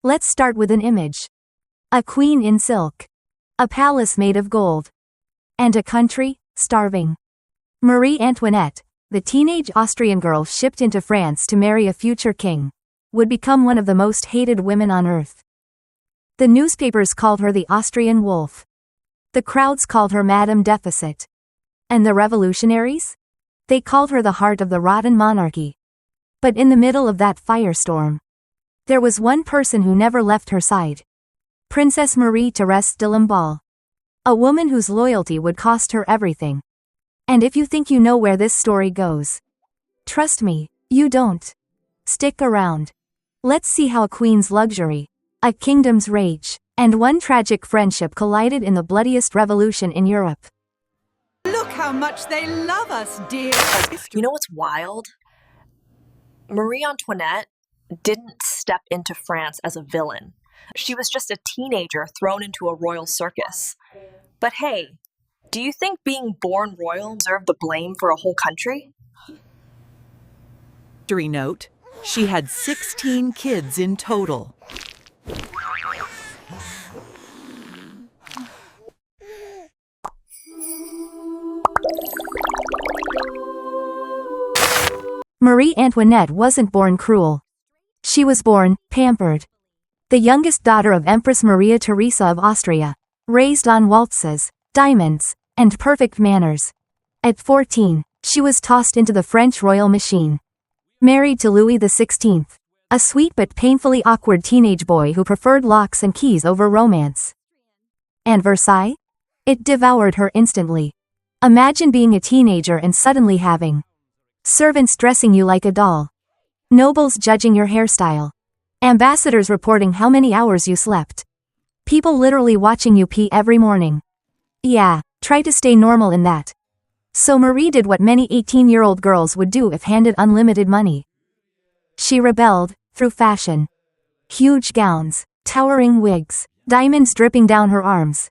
Let's start with an image. A queen in silk. A palace made of gold. And a country, starving. Marie Antoinette, the teenage Austrian girl shipped into France to marry a future king, would become one of the most hated women on earth. The newspapers called her the Austrian wolf. The crowds called her Madame Deficit. And the revolutionaries? They called her the heart of the rotten monarchy. But in the middle of that firestorm, there was one person who never left her side. Princess Marie Thérèse de Lamballe. A woman whose loyalty would cost her everything. And if you think you know where this story goes, trust me, you don't. Stick around. Let's see how a queen's luxury, a kingdom's rage, and one tragic friendship collided in the bloodiest revolution in Europe. Look how much they love us, dear. You know what's wild? Marie Antoinette didn't step into France as a villain. She was just a teenager thrown into a royal circus. But hey, do you think being born royal deserved the blame for a whole country? History note, she had 16 kids in total. Marie Antoinette wasn't born cruel. She was born pampered. The youngest daughter of Empress Maria Theresa of Austria, raised on waltzes, diamonds, and perfect manners. At 14, she was tossed into the French royal machine. Married to Louis XVI, a sweet but painfully awkward teenage boy who preferred locks and keys over romance. And Versailles? It devoured her instantly. Imagine being a teenager and suddenly having servants dressing you like a doll, nobles judging your hairstyle, ambassadors reporting how many hours you slept, people literally watching you pee every morning. Yeah, try to stay normal in that. So Marie did what many 18-year-old girls would do if handed unlimited money. She rebelled, through fashion. Huge gowns, towering wigs, diamonds dripping down her arms.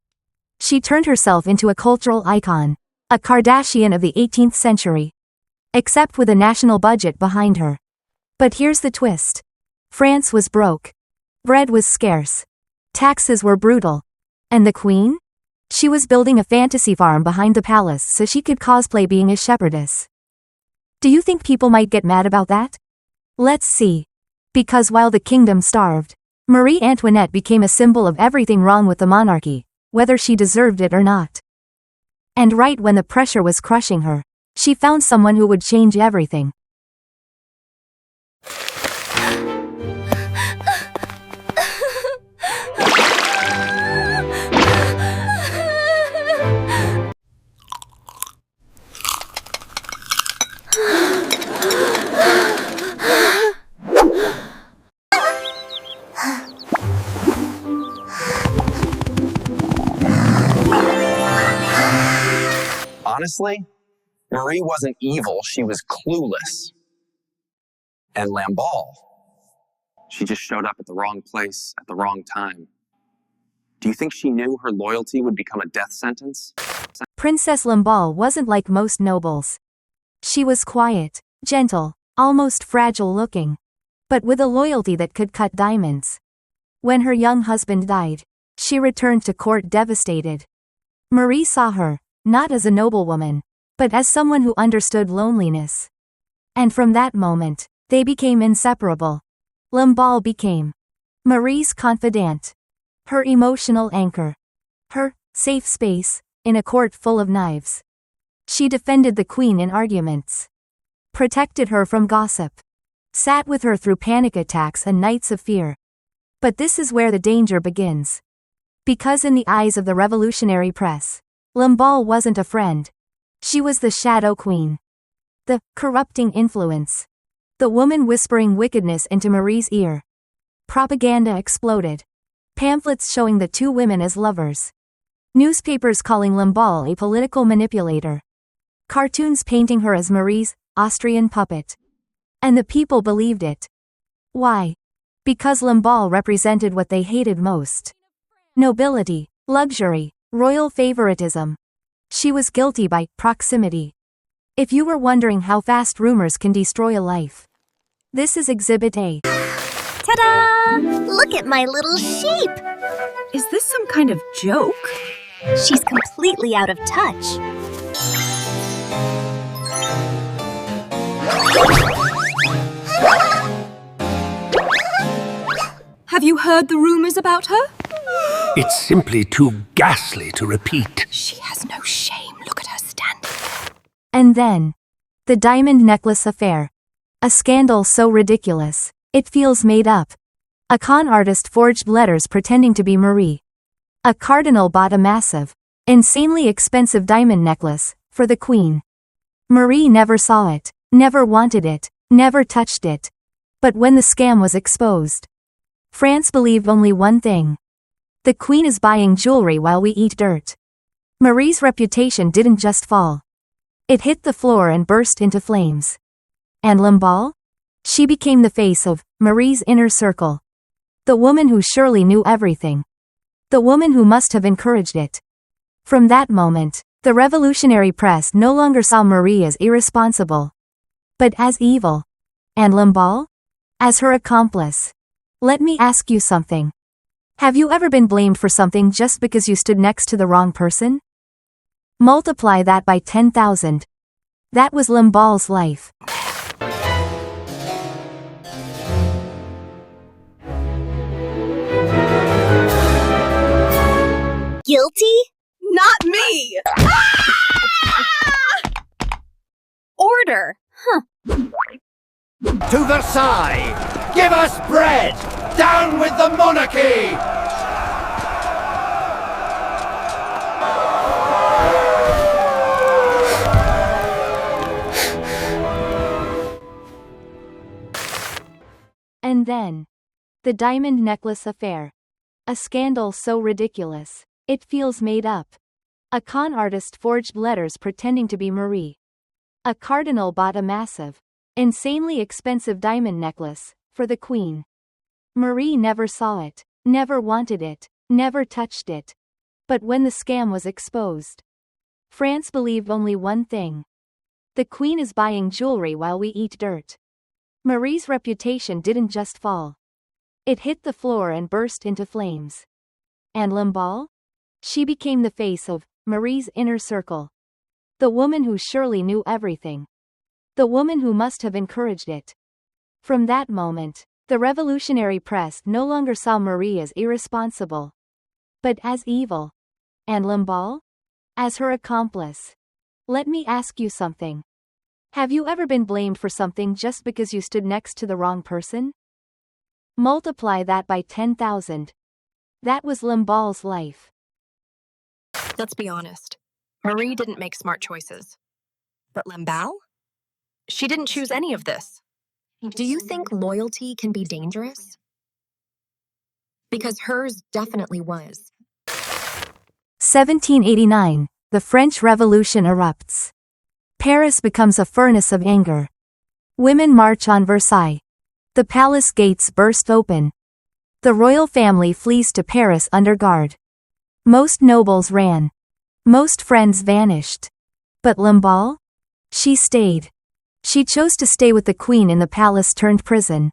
She turned herself into a cultural icon, a Kardashian of the 18th century. Except with a national budget behind her. But here's the twist. France was broke. Bread was scarce. Taxes were brutal. And the queen? She was building a fantasy farm behind the palace so she could cosplay being a shepherdess. Do you think people might get mad about that? Let's see. Because while the kingdom starved, Marie Antoinette became a symbol of everything wrong with the monarchy, whether she deserved it or not. And right when the pressure was crushing her, she found someone who would change everything. Honestly, Marie wasn't evil, she was clueless. And Lamballe, she just showed up at the wrong place at the wrong time. Do you think she knew her loyalty would become a death sentence? Princess Lamballe wasn't like most nobles. She was quiet, gentle, almost fragile looking, but with a loyalty that could cut diamonds. When her young husband died, she returned to court devastated. Marie saw her, not as a noblewoman, but as someone who understood loneliness. And from that moment, they became inseparable. Lamballe became Marie's confidant, her emotional anchor, her safe space in a court full of knives. She defended the queen in arguments, protected her from gossip, sat with her through panic attacks and nights of fear. But this is where the danger begins. Because in the eyes of the revolutionary press, Lamballe wasn't a friend. She was the shadow queen. The corrupting influence. The woman whispering wickedness into Marie's ear. Propaganda exploded. Pamphlets showing the two women as lovers. Newspapers calling Lamballe a political manipulator. Cartoons painting her as Marie's Austrian puppet. And the people believed it. Why? Because Lamballe represented what they hated most. Nobility, luxury, royal favoritism. She was guilty by proximity. If you were wondering how fast rumors can destroy a life, this is Exhibit A. Ta-da! Look at my little sheep! Is this some kind of joke? She's completely out of touch. Have you heard the rumors about her? It's simply too ghastly to repeat. She has no shame. Look at her standing. And then, the diamond necklace affair. A scandal so ridiculous, it feels made up. A con artist forged letters pretending to be Marie. A cardinal bought a massive, insanely expensive diamond necklace for the queen. Marie never saw it, never wanted it, never touched it. But when the scam was exposed, France believed only one thing. The queen is buying jewelry while we eat dirt. Marie's reputation didn't just fall. It hit the floor and burst into flames. And Lamballe? She became the face of Marie's inner circle. The woman who surely knew everything. The woman who must have encouraged it. From that moment, the revolutionary press no longer saw Marie as irresponsible, but as evil. And Lamballe? As her accomplice. Let me ask you something. Have you ever been blamed for something just because you stood next to the wrong person? Multiply that by 10,000. That was Lamballe's life. Guilty? Not me! Order! To Versailles! Give us bread! Down with the monarchy! And then, the diamond necklace affair. A scandal so ridiculous, it feels made up. A con artist forged letters pretending to be Marie. A cardinal bought a massive, insanely expensive diamond necklace for the queen. Marie never saw it, never wanted it, never touched it. But when the scam was exposed, France believed only one thing. The queen is buying jewelry while we eat dirt. Marie's reputation didn't just fall. It hit the floor and burst into flames. And Lamballe? She became the face of Marie's inner circle. The woman who surely knew everything. The woman who must have encouraged it. From that moment, the revolutionary press no longer saw Marie as irresponsible, but as evil. And Lamballe? As her accomplice. Let me ask you something. Have you ever been blamed for something just because you stood next to the wrong person? Multiply that by 10,000. That was Lamballe's life. Let's be honest. Marie didn't make smart choices. But Lamballe? She didn't choose any of this. Do you think loyalty can be dangerous? Because hers definitely was. 1789, the French Revolution erupts. Paris becomes a furnace of anger. Women march on Versailles. The palace gates burst open. The royal family flees to Paris under guard. Most nobles ran. Most friends vanished. But Lamballe? She stayed. She chose to stay with the queen in the palace-turned-prison.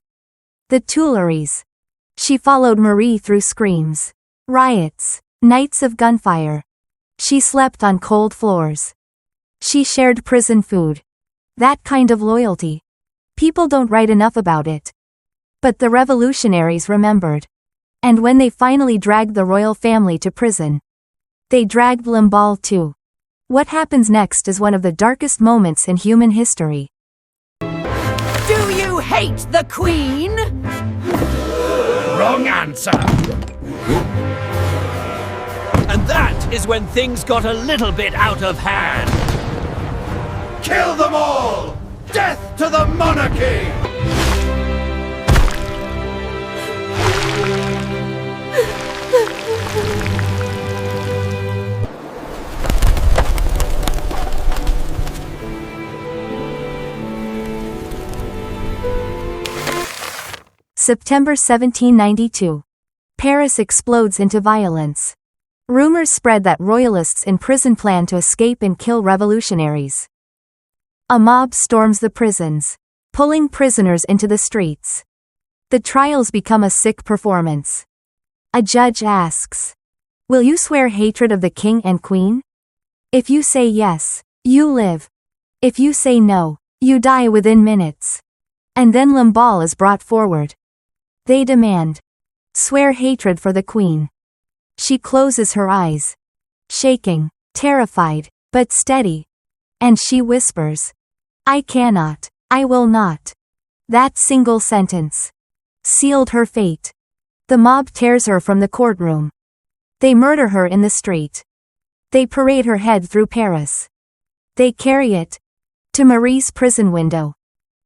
The Tuileries. She followed Marie through screams, riots, nights of gunfire. She slept on cold floors. She shared prison food. That kind of loyalty. People don't write enough about it. But the revolutionaries remembered. And when they finally dragged the royal family to prison, they dragged Lamballe too. What happens next is one of the darkest moments in human history. Do you hate the Queen? Wrong answer! And that is when things got a little bit out of hand. Kill them all! Death to the monarchy! September 1792. Paris explodes into violence. Rumors spread that royalists in prison plan to escape and kill revolutionaries. A mob storms the prisons, pulling prisoners into the streets. The trials become a sick performance. A judge asks, "Will you swear hatred of the king and queen? If you say yes, you live. If you say no, you die within minutes." And then Lamballe is brought forward. They demand, "Swear hatred for the queen." She closes her eyes, shaking, terrified, but steady. And she whispers, "I cannot, I will not." That single sentence sealed her fate. The mob tears her from the courtroom. They murder her in the street. They parade her head through Paris. They carry it to Marie's prison window.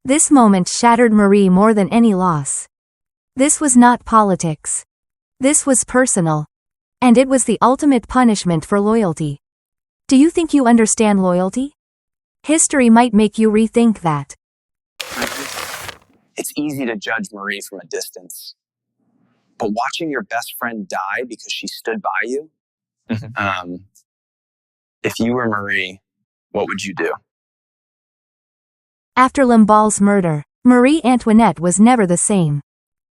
This moment shattered Marie more than any loss. This was not politics. This was personal. And it was the ultimate punishment for loyalty. Do you think you understand loyalty? History might make you rethink that. It's easy to judge Marie from a distance. But watching your best friend die because she stood by you, if you were Marie, what would you do? After Lamballe's murder, Marie Antoinette was never the same.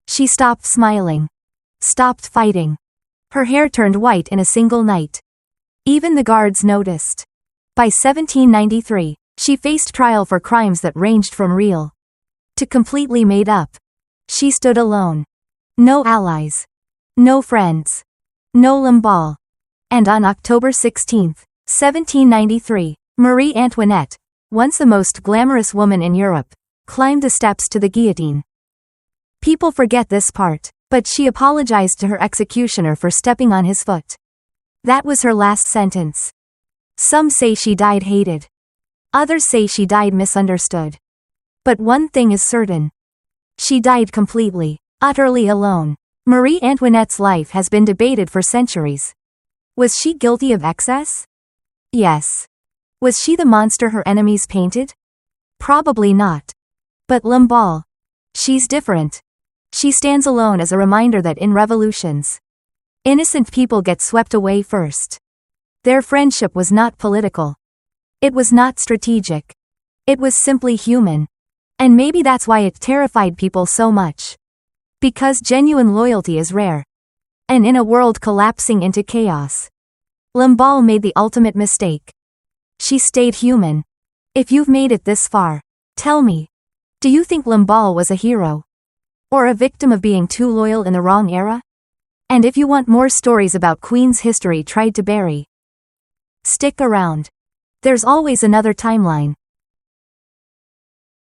She stopped smiling. Stopped fighting. Her hair turned white in a single night. Even the guards noticed. By 1793, she faced trial for crimes that ranged from real to completely made up. She stood alone. No allies. No friends. No Lamballe. And on October 16, 1793, Marie Antoinette, once the most glamorous woman in Europe, climbed the steps to the guillotine. People forget this part, but she apologized to her executioner for stepping on his foot. That was her last sentence. Some say she died hated. Others say she died misunderstood. But one thing is certain. She died completely, utterly alone. Marie Antoinette's life has been debated for centuries. Was she guilty of excess? Yes. Was she the monster her enemies painted? Probably not. But Lamballe. She's different. She stands alone as a reminder that in revolutions, innocent people get swept away first. Their friendship was not political. It was not strategic. It was simply human. And maybe that's why it terrified people so much. Because genuine loyalty is rare. And in a world collapsing into chaos, Lamballe made the ultimate mistake. She stayed human. If you've made it this far, tell me, do you think Lamballe was a hero? Or a victim of being too loyal in the wrong era? And if you want more stories about Queen's history tried to bury, stick around. There's always another timeline.